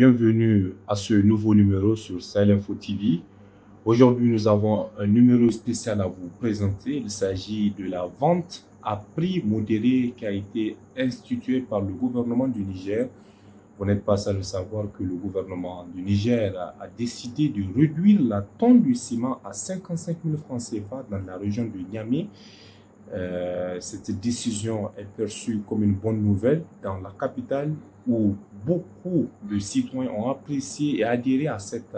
bienvenue à ce nouveau numéro sur Sahel Info TV. Aujourd'hui, nous avons un numéro spécial à vous présenter. Il s'agit de la vente à prix modéré qui a été instituée par le gouvernement du Niger. Vous n'êtes pas seul de savoir que le gouvernement du Niger a décidé de réduire la tonne du ciment à 55 000 francs CFA dans la région de Niamey. Cette décision est perçue comme une bonne nouvelle dans la capitale où beaucoup de citoyens ont apprécié et adhéré à cette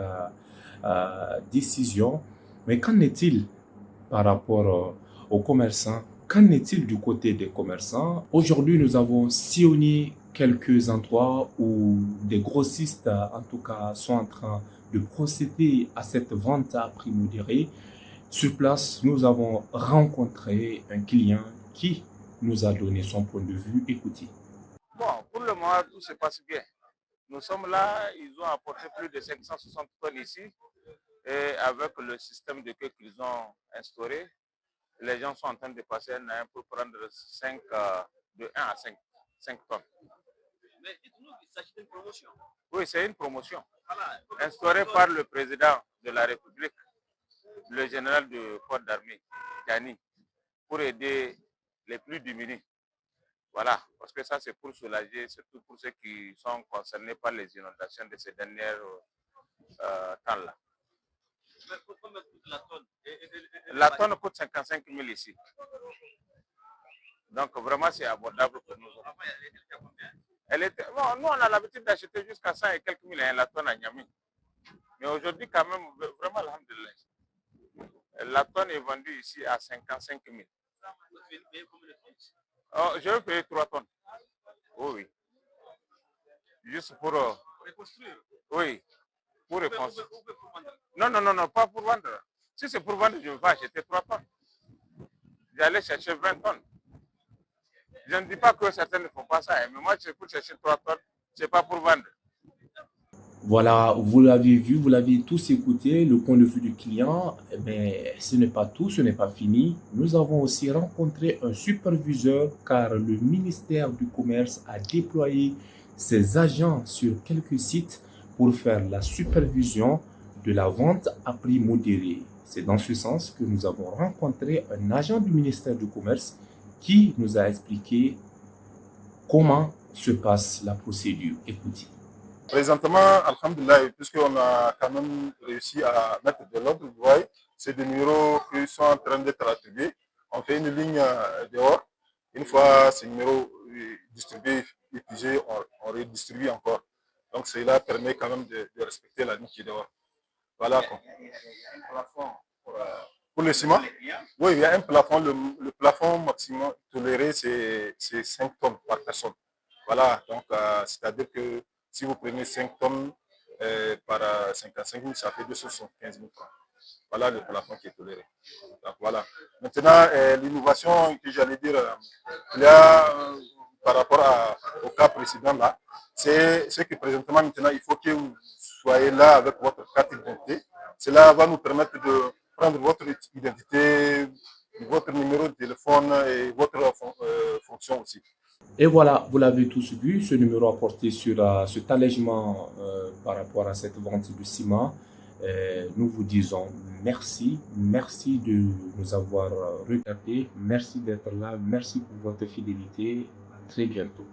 décision. Mais qu'en est-il par rapport aux commerçants? Qu'en est-il du côté des commerçants? Aujourd'hui, nous avons sillonné quelques endroits où des grossistes, en tout cas, sont en train de procéder à cette vente à prix modéré. Sur place, nous avons rencontré un client qui nous a donné son point de vue. Écoutez. Bon, pour le moment, tout se passe bien. Nous sommes là, ils ont apporté plus de 560 tonnes ici. Et avec le système de queue qu'ils ont instauré, les gens sont en train de passer un à un pour prendre de 1 à 5 tonnes. Mais dites-nous qu'il s'agit d'une promotion. Oui, c'est une promotion. Voilà. Instaurée par le président de la République, le général de corps d'armée, Gani, pour aider les plus démunis. Voilà, parce que ça c'est pour soulager, surtout pour ceux qui sont concernés par les inondations de ces derniers temps-là. Mais combien coûte la tonne? La tonne coûte 55 000 ici. Donc vraiment c'est abordable pour nous. Avant, elle était à combien? Bon, nous on a l'habitude d'acheter jusqu'à 100 et quelques mille la tonne à Niamey. Mais aujourd'hui quand même, vraiment alhamdoulilah. La tonne est vendue ici à 55 000. Vous payez combien de tonnes? Oh, je vais payer 3 tonnes. Oh, oui. Juste pour reconstruire. Oui. Pour reconstruire. Ou pour vendre? Non, pas pour vendre. Si c'est pour vendre, je vais acheter 3 tonnes. J'allais chercher 20 tonnes. Je ne dis pas que certains ne font pas ça, mais moi, c'est pour chercher 3 tonnes, c'est pas pour vendre. Voilà, vous l'avez vu, vous l'avez tous écouté, le point de vue du client. Mais ce n'est pas tout, ce n'est pas fini. Nous avons aussi rencontré un superviseur car le ministère du Commerce a déployé ses agents sur quelques sites pour faire la supervision de la vente à prix modéré. C'est dans ce sens que nous avons rencontré un agent du ministère du Commerce qui nous a expliqué comment se passe la procédure. Écoutez. Présentement, alhamdoulilah, puisqu'on a quand même réussi à mettre de l'ordre, vous voyez, c'est des numéros qui sont en train d'être attribués. On fait une ligne dehors. Une fois ces numéros distribués, épuisés, on redistribue encore. Donc cela permet quand même de respecter la ligne qui est dehors. Voilà quoi. Un plafond pour le ciment? Oui, il y a un plafond. Le plafond maximum toléré, c'est 5 tonnes par personne. Voilà, donc c'est-à-dire que si vous prenez 5 tonnes par 55 000, ça fait 275 000 francs. Voilà le plafond qui est toléré. Donc voilà. Maintenant, l'innovation que j'allais dire, il y a par rapport au cas précédent là, c'est ce que présentement maintenant, il faut que vous soyez là avec votre carte d'identité. Cela va nous permettre de prendre votre identité, votre numéro de téléphone et votre fonction aussi. Et voilà, vous l'avez tous vu, ce numéro a porté sur cet allègement par rapport à cette vente du ciment. Nous vous disons merci de nous avoir regardés, merci d'être là, merci pour votre fidélité. À très bientôt.